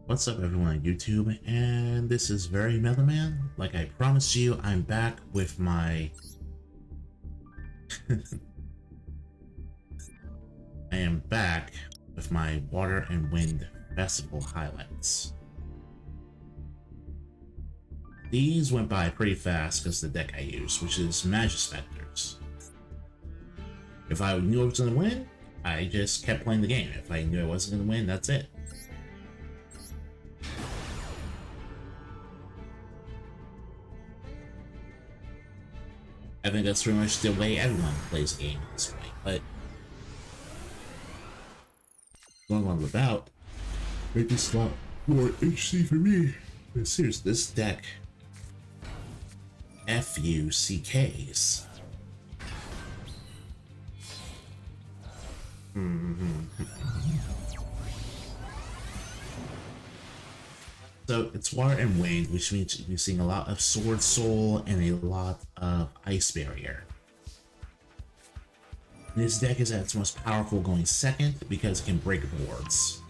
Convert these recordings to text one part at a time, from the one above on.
What's up everyone on YouTube, and this is Very Mellow Man. Like I promised you, I'm back with my I am back with my Water and Wind Festival highlights. These went by pretty fast because the deck I used, which is Magispectors. If I knew I was gonna win, I just kept playing the game. If I knew I wasn't gonna win, that's it. I think that's pretty much the way everyone plays a game at this point, but going on without, make this a lot more interesting for me. But seriously, this deck FUCKs. So it's Water and Wind, which means you're seeing a lot of Sword Soul and a lot of Ice Barrier. This deck is at its most powerful going second because it can break boards.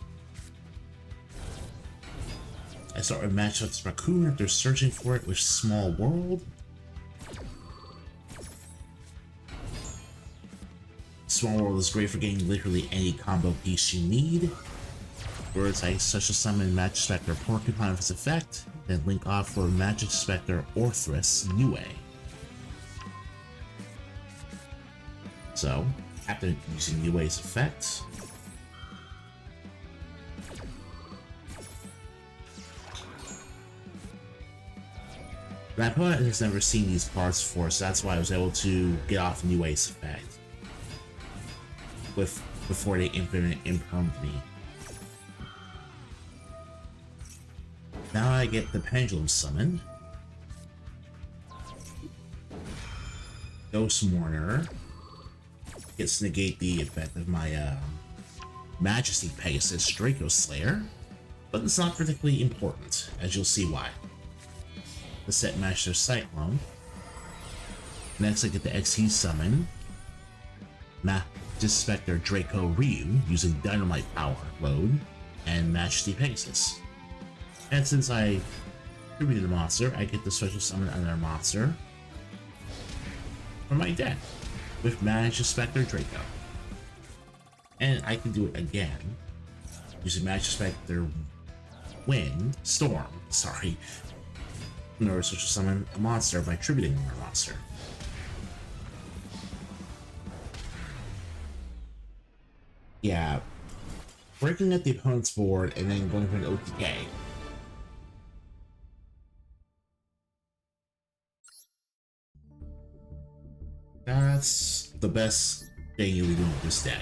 I start with matchups Raccoon after searching for it with Small World. Small World is great for getting literally any combo piece you need. Words I such as summon Magispector Porcupine with its effect, then link off for Magispector Orthrus Niue. So, after using Niue's effect, my opponent has never seen these cards before, so that's why I was able to get off Niue's effect before they impermed me. Now I get the Pendulum Summon, Ghost Mourner, gets to negate the effect of my Majesty Pegasus Draco Slayer, but it's not particularly important, as you'll see why. The Set Master Cyclone. Next I get the XT Summon, Magispector Draco Ryu using Dynamite Power Load, and Majesty Pegasus. And since I attributed a monster, I get to special summon another monster from my deck with Magispector Draco. And I can do it again using Magispector Storm, in order to special summon a monster by attributing another monster. Yeah, breaking up the opponent's board and then going for an OTK. That's the best thing you can do with this deck.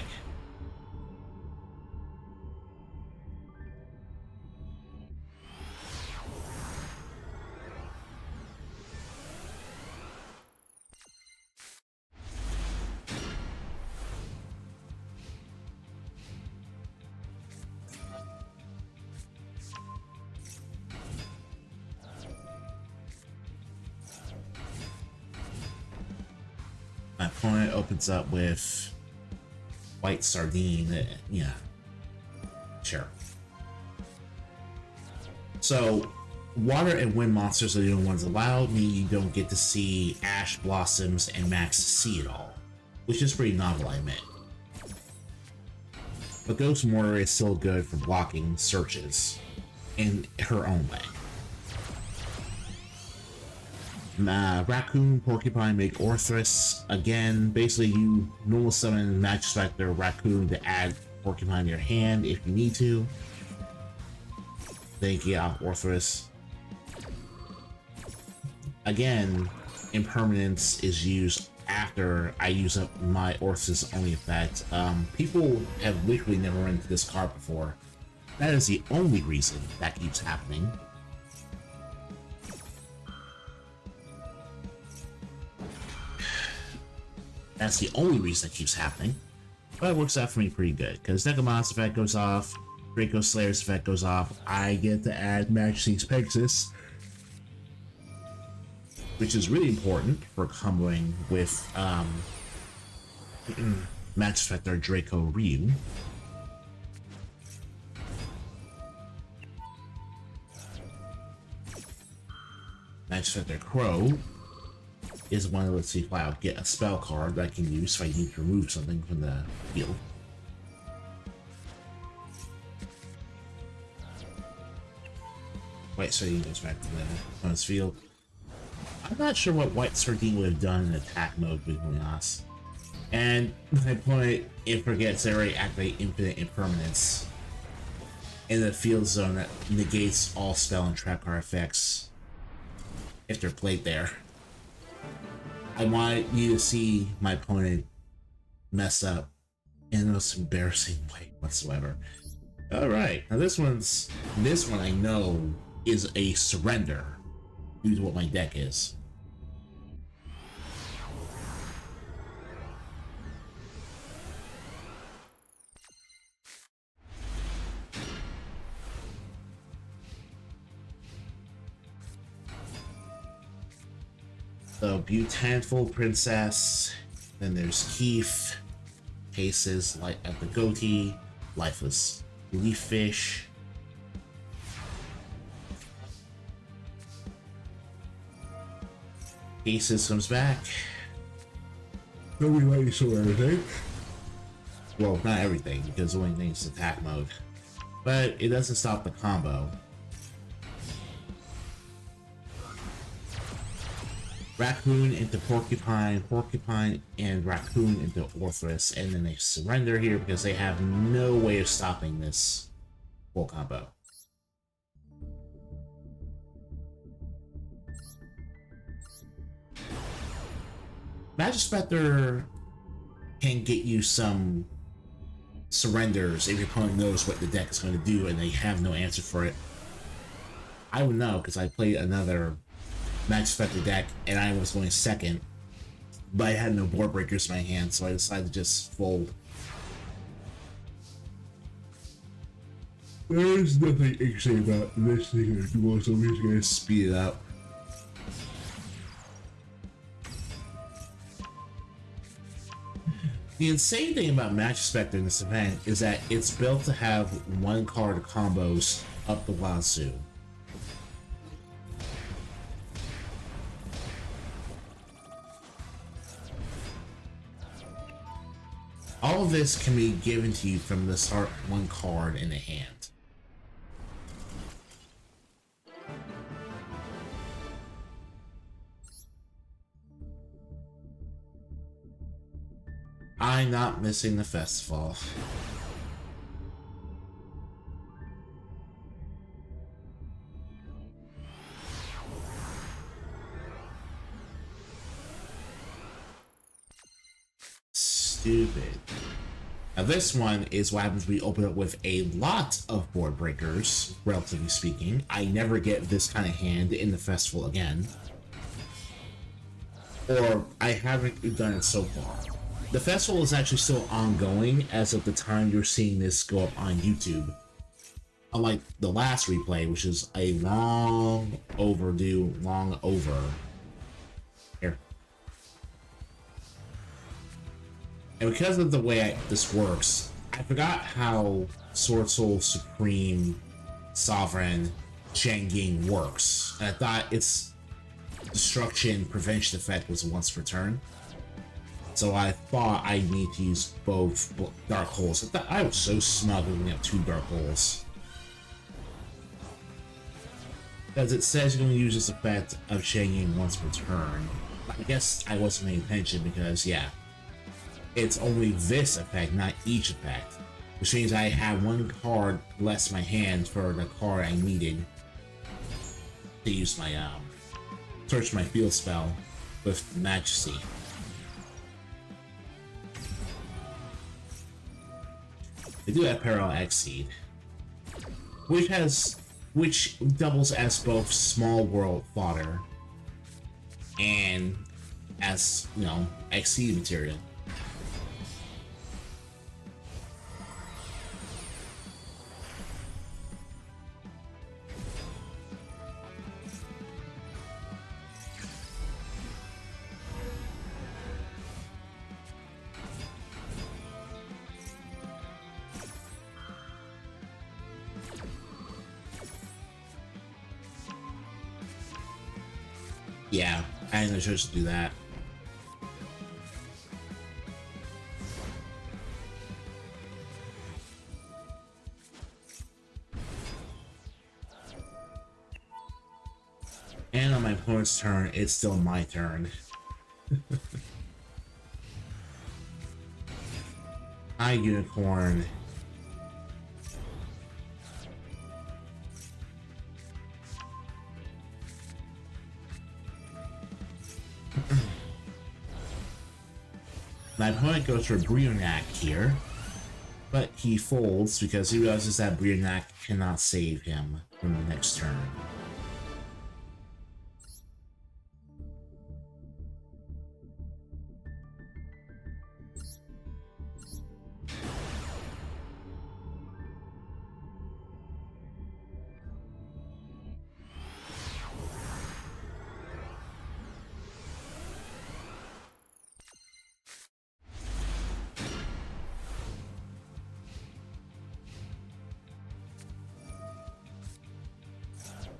My opponent opens up with White Sardine, yeah, sure. So, Water and Wind monsters are the only ones allowed, meaning you don't get to see Ash Blossoms and Max Sea at all, which is pretty novel, I admit. But Ghost Mortar is still good for blocking searches in her own way. Raccoon, Porcupine make Orthrus. Again, basically you normal summon Magispector Raccoon to add Porcupine to your hand if you need to. Then get off Orthrus. Again, Impermanence is used after I use up my Orthrus only effect. People have literally never run into this card before. That is the only reason that keeps happening. That's the only reason it keeps happening, but it works out for me pretty good, because Necromancer's effect goes off, Draco Slayer's effect goes off, I get to add Majesty's Pegasus, which is really important for comboing with Magispector Draco Ryu. Magic Spectre Crow is one of, let's see if I'll get a spell card that I can use if I need to remove something from the field. White Sardine goes back to the opponent's field. I'm not sure what White Sardine would have done in attack mode with Munas. And my opponent, it forgets they already activate Infinite Impermanence in the field zone that negates all spell and trap card effects if they're played there. I want you to see my opponent mess up in the most embarrassing way whatsoever. Alright, now this one I know is a surrender due to what my deck is. So Beautiful Princess, then there's Keith, Cases like at the Goatee, Lifeless Leaf Fish. Cases comes back. Nobody likes to everything. Well, not everything, because the only thing is attack mode. But it doesn't stop the combo. Raccoon into Porcupine, Porcupine and Raccoon into Orthrus, and then they surrender here because they have no way of stopping this full combo. Magic Spectre can get you some surrenders if your opponent knows what the deck is going to do and they have no answer for it. I would know because I played another Magic Spectre deck and I was going second, but I had no board breakers in my hand, so I decided to just fold. There's nothing interesting about this thing or Duel, so we're just gonna speed it up. The insane thing about Magic Spectre in this event is that it's built to have one card combos up the wazoo. All of this can be given to you from the start one card in the hand. I'm not missing the festival. Stupid. Now this one is what happens when we open it with a lot of board breakers, relatively speaking. I never get this kind of hand in the festival again. Or I haven't done it so far. The festival is actually still ongoing as of the time you're seeing this go up on YouTube. Unlike the last replay, which is a long overdue, long over. Here. And because of the way this works, I forgot how Sword Soul Supreme Sovereign Changing works. And I thought its destruction prevention effect was once per turn. So I thought I need to use both Dark Holes. I thought I was so smug when we have 2 Dark Holes. Because it says you're going to use this effect of changing once per turn. I guess I wasn't paying attention because, yeah, it's only this effect, not each effect. Which means I have 1 card less in my hand for the card I needed to use my, search my field spell with Majesty. They do have Parallel Exceed, which doubles as both small world fodder and as, you know, Exceed material. Yeah, I had no choice to do that. And on my opponent's turn, it's still my turn. Hi, Unicorn. My opponent goes for Brionac here, but he folds because he realizes that Brionac cannot save him from the next turn.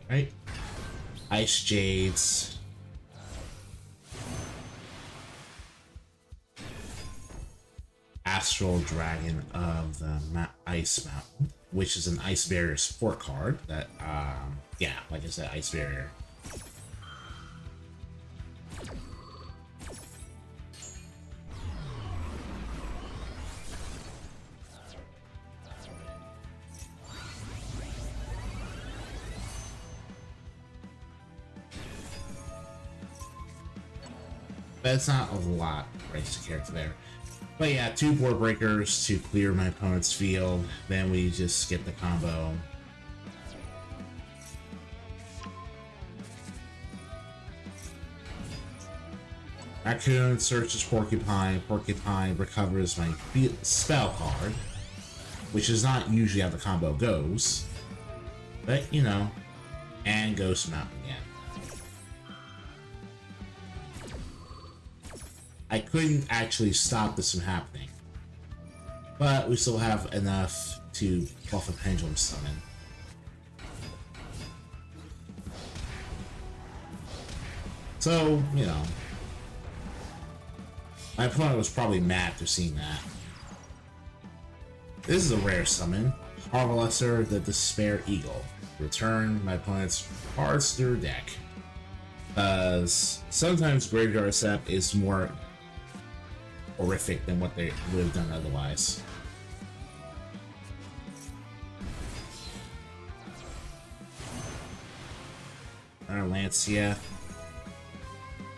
Right? Ice Jades. Astral Dragon of the Ice Mountain, which is an Ice Barrier support card that, yeah, like I said, Ice Barrier. But it's not a lot race to character there. But yeah, 2 board breakers to clear my opponent's field. Then we just skip the combo. Raccoon searches Porcupine. Porcupine recovers my spell card, which is not usually how the combo goes. But, you know, and Ghost Mountain again. I couldn't actually stop this from happening, but we still have enough to buff a Pendulum Summon. So, you know, my opponent was probably mad for seeing that. This is a rare summon. Harvester, the Despair Eagle. Return my opponent's cards to their deck. Sometimes Graveyard Step is more horrific than what they would have done otherwise. Our Lancia.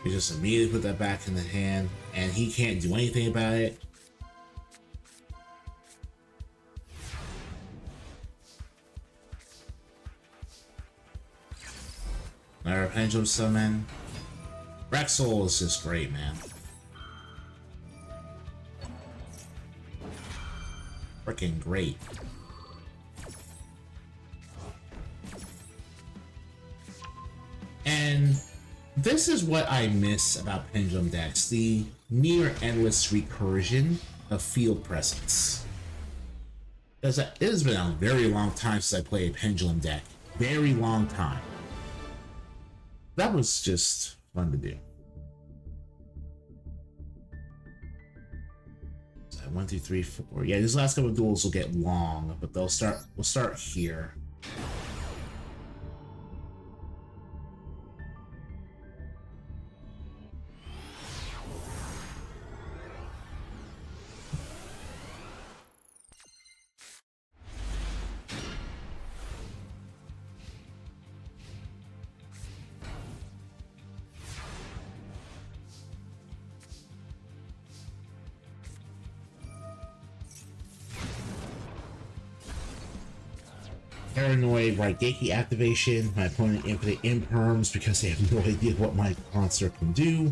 We just immediately put that back in the hand, and he can't do anything about it. Our Pendulum Summon. Rexel is just great, man. Freaking great. And this is what I miss about Pendulum decks, the near endless recursion of field presence. Because it has been a very long time since I played a Pendulum deck. Very long time. That was just fun to do. 1, 2, 3, 4. Yeah, these last couple of duels will get long, but we'll start here. Paranoid Raigeki activation. My opponent infinite imperms because they have no idea what my construct can do.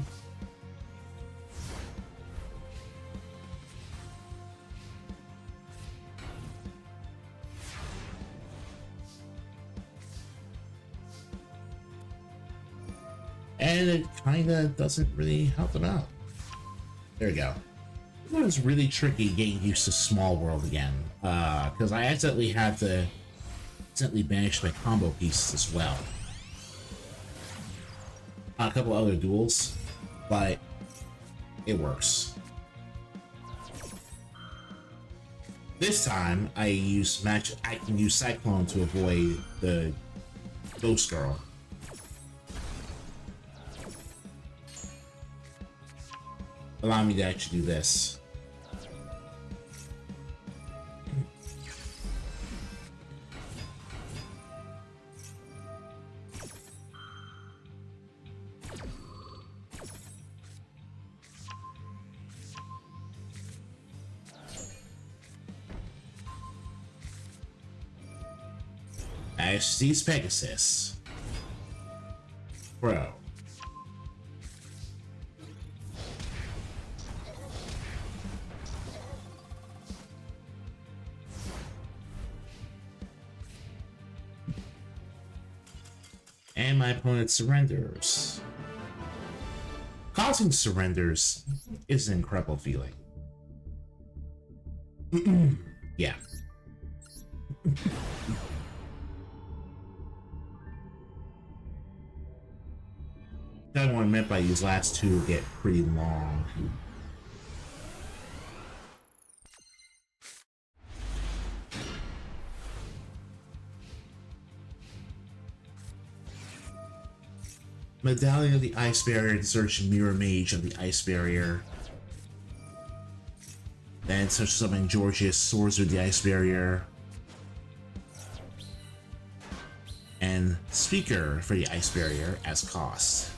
And it kinda doesn't really help them out. There we go. It was really tricky getting used to Small World again. Because I accidentally had to banish my combo pieces as well. on a couple other duels, but it works. This time, I can use Cyclone to avoid the Ghost Girl. Allow me to actually do this. Majesty's Pegasus. Bro. And my opponent surrenders. Causing surrenders is an incredible feeling. Yeah. That's what I meant by these last two get pretty long. Medallion of the Ice Barrier, search Mirror Mage of the Ice Barrier. Then search summon Georgius, Swords of the Ice Barrier. And Speaker for the Ice Barrier as cost.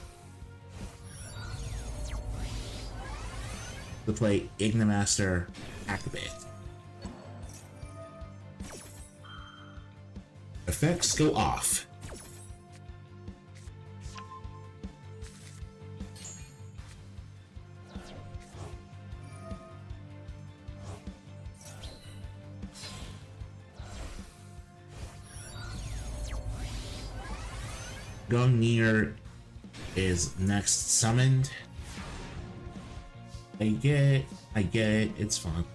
To play Ignimaster, activate. Effects go off. Gungnir is next summoned. I get it, it's fun.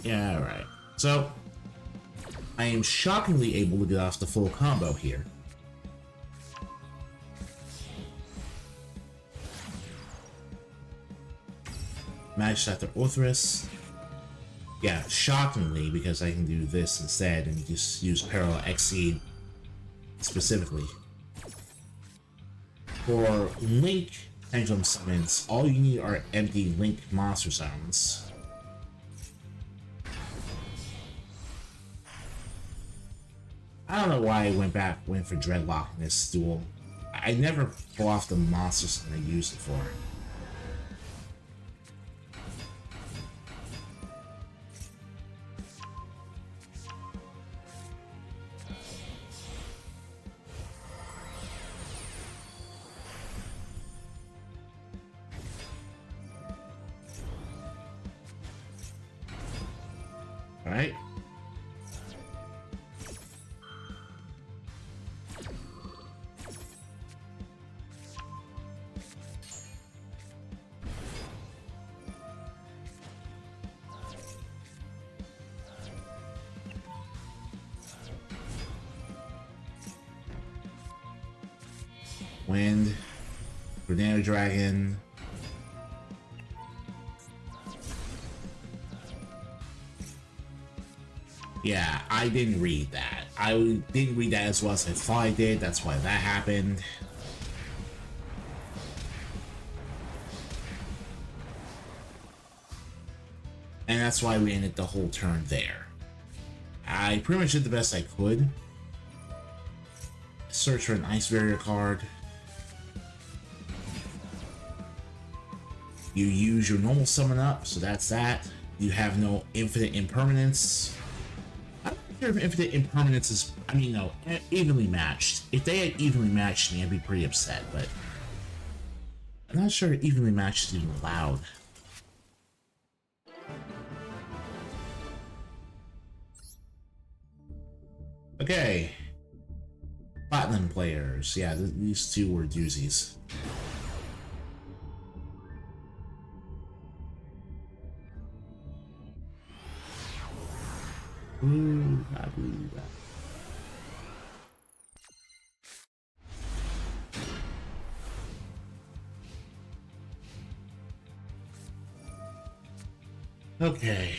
Yeah, alright. So, I am shockingly able to get off the full combo here. Match after Orthrus. Yeah, shockingly, because I can do this instead and just use Parallel Exceed specifically. For Link Pendulum summons, all you need are empty Link monster summons. I don't know why I went for Dreadlock in this duel. I never pull off the monster summon I used it for. Alright. Wind, Grenadier Dragon. Yeah, I didn't read that. I didn't read that as well as I thought I did. That's why that happened. And that's why we ended the whole turn there. I pretty much did the best I could. Search for an Ice Barrier card. You use your normal summon up, so that's that. You have no infinite impermanence. I'm not sure if infinite impermanence is, I mean, no, evenly matched. If they had evenly matched me, I'd be pretty upset, but I'm not sure evenly matched is even allowed. Okay. Platinum players. Yeah, these two were doozies. Ooh, I believe that. Okay.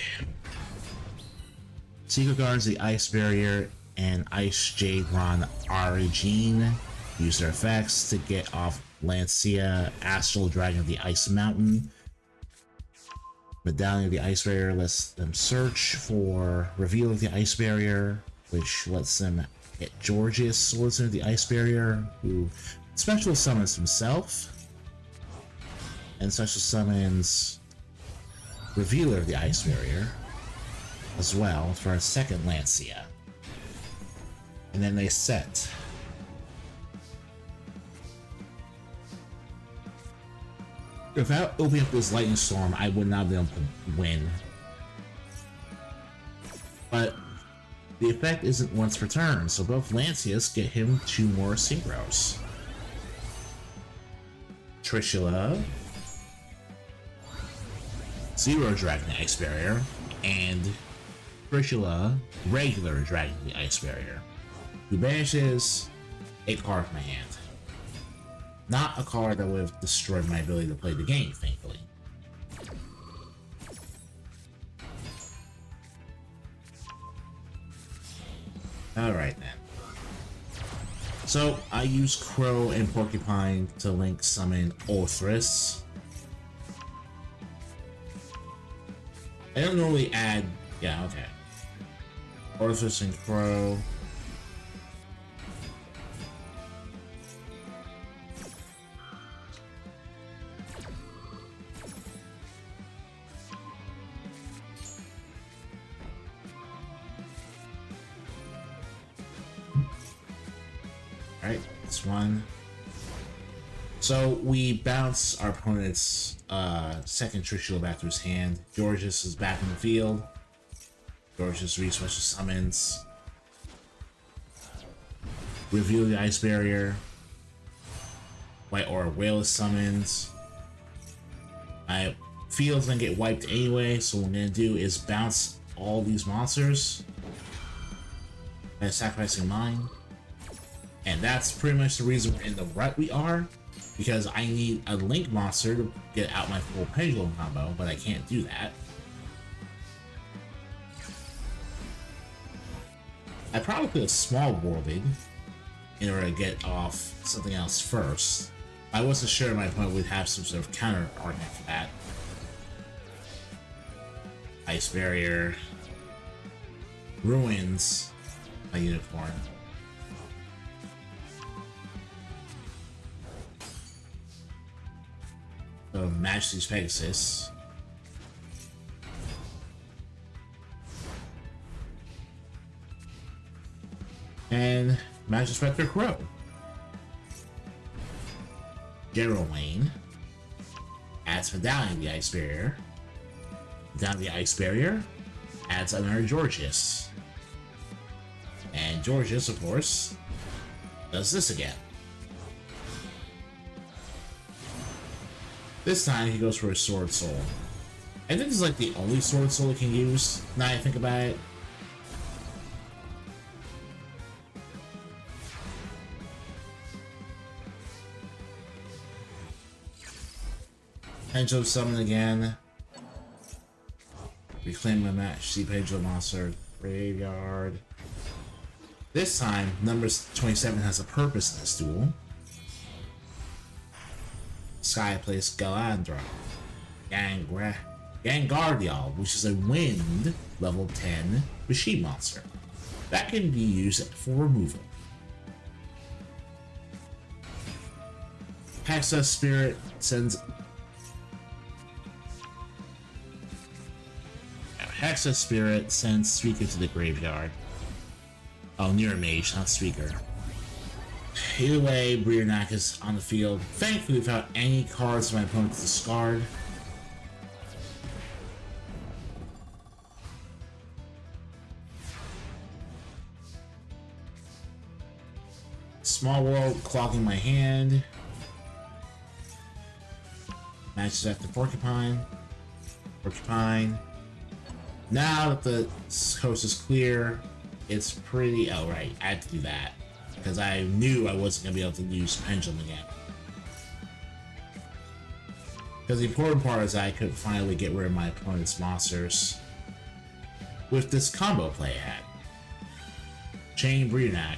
Secret Guards, the Ice Barrier, and Ice Jade Ron Arigine use their effects to get off Lancia, Astral Dragon of the Ice Mountain. Medallion of the Ice Barrier lets them search for Reveal of the Ice Barrier, which lets them hit Georgius, Swordsman of the Ice Barrier, who special summons himself, and special summons Revealer of the Ice Barrier as well for a second Lancia. And then they set. Without opening up this Lightning Storm, I would not be able to win. But the effect isn't once per turn, so both Lancias get him 2 more synchros. Trishula, Zero Dragon the Ice Barrier, and Trishula, regular Dragon the Ice Barrier, who banishes a card from my hand. Not a card that would have destroyed my ability to play the game, thankfully. Alright then. So, I use Crow and Porcupine to link summon Orthrus. I don't normally add... Yeah, okay. Orthrus and Crow. Alright, this one. So we bounce our opponent's second Trishula back to his hand. Georgius is back in the field. Georgius re-special summons. Reveal the Ice Barrier. White Aura Whale is summoned. My field's gonna get wiped anyway, so what I'm gonna do is bounce all these monsters by sacrificing mine. And that's pretty much the reason we're in the rut we are, because I need a Link monster to get out my full Pendulum combo, but I can't do that. I probably could have small worlded in order to get off something else first. I wasn't sure my opponent would have some sort of counter argument for that. Ice Barrier ruins my unicorn. So Majesty's Pegasus. And Magic Spectre Crow. General Wayne adds Medallion the Ice Barrier. Down the Ice Barrier adds another Georgius. And Georgius, of course, does this again. This time he goes for a Sword Soul. I think this is like the only Sword Soul he can use, now I think about it. Pendulum Summon again. Reclaim my match. See Pendulum Monster. Graveyard. This time, number 27 has a purpose in this duel. Sky plays Galandra. Gangardial, which is a wind level 10 machine monster. That can be used for removal. Hexa Spirit sends... Hexa Spirit sends Speaker to the graveyard. Oh, near Mage, not Speaker. Either way, Brionac is on the field, thankfully without any cards for my opponent to discard. Small World clogging my hand. Matches after Porcupine. Porcupine. Now that the coast is clear, it's pretty... Oh, right, I had to do that. Because I knew I wasn't going to be able to use Pendulum again. Because the important part is I could finally get rid of my opponent's monsters with this combo play I had. Chain Brionac.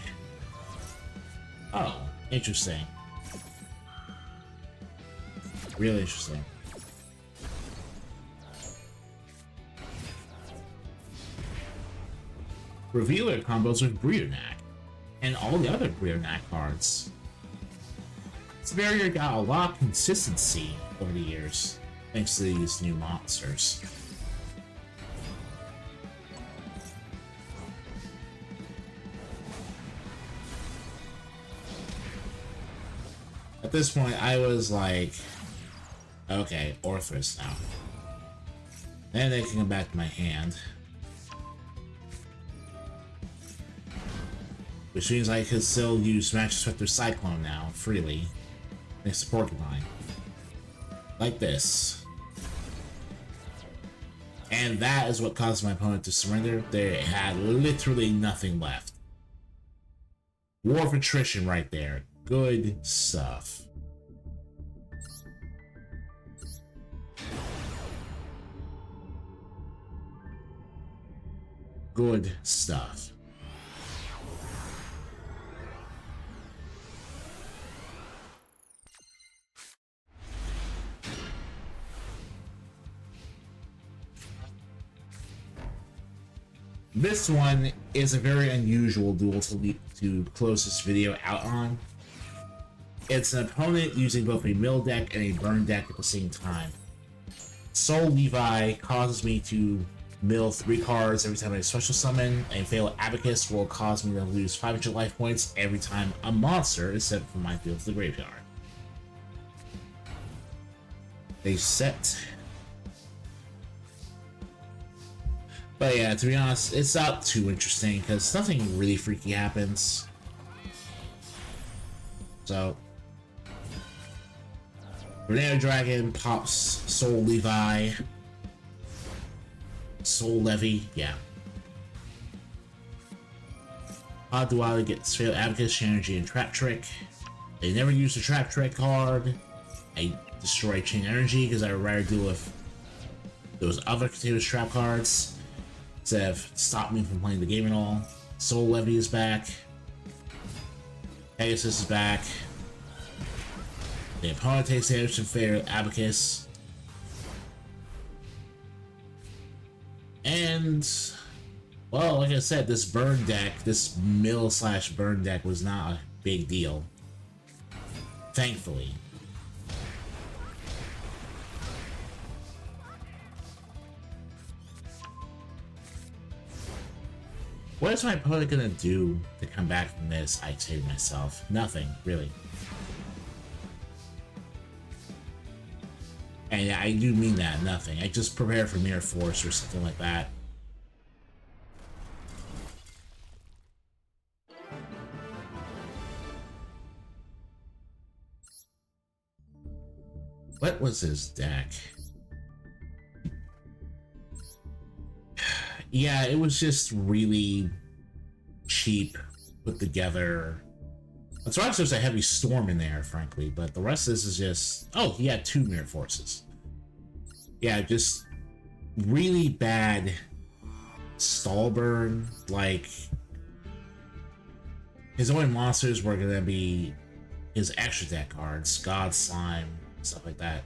Oh, interesting. Really interesting. Revealer combos with Brionac and all the other Brionac cards. This barrier got a lot of consistency over the years, thanks to these new monsters. At this point, I was like, okay, Orthrus now. Then they can come back to my hand. Which means I could still use Magic Spectre Cyclone now, freely, next to Porcupine. Like this. And that is what caused my opponent to surrender. They had literally nothing left. War of Attrition right there. Good stuff. Good stuff. This one is a very unusual duel to close this video out on. It's an opponent using both a mill deck and a burn deck at the same time. Soul Levi causes me to mill 3 cards every time I special summon, and Fatal Abacus will cause me to lose 500 life points every time a monster is sent from my field to the graveyard. They set. But yeah, to be honest, it's not too interesting because nothing really freaky happens. So, Tornado Dragon pops Soul Levi, Soul Levy, yeah. Odd Duality gets Fatal Abacus, Chain Energy, and Trap Trick. They never use the Trap Trick card. I destroy Chain Energy because I would rather deal with those other continuous trap cards. Instead of stop me from playing the game at all. Soul Levy is back. Pegasus is back. The opponent takes damage from Fatal Abacus. And, well, like I said, this burn deck, this mill/burn deck was not a big deal. Thankfully. What is my opponent gonna do to come back from this? I say to myself, nothing, really. And I do mean that, nothing. I just prepare for Mirror Force or something like that. What was his deck? Yeah, it was just really cheap, put together. That's why there's a heavy storm in there, frankly, but the rest of this is just... Oh, he had 2 Mirror Forces. Yeah, just really bad stall burn. Like, his only monsters were gonna be his extra deck cards, God Slime, stuff like that.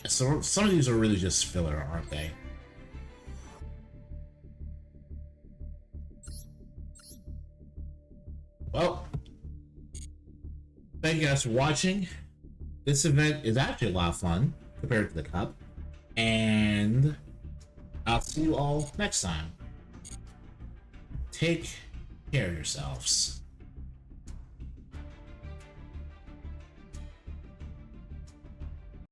So some of these are really just filler, aren't they? Well, thank you guys for watching. This event is actually a lot of fun compared to the Cup. And I'll see you all next time. Take care of yourselves.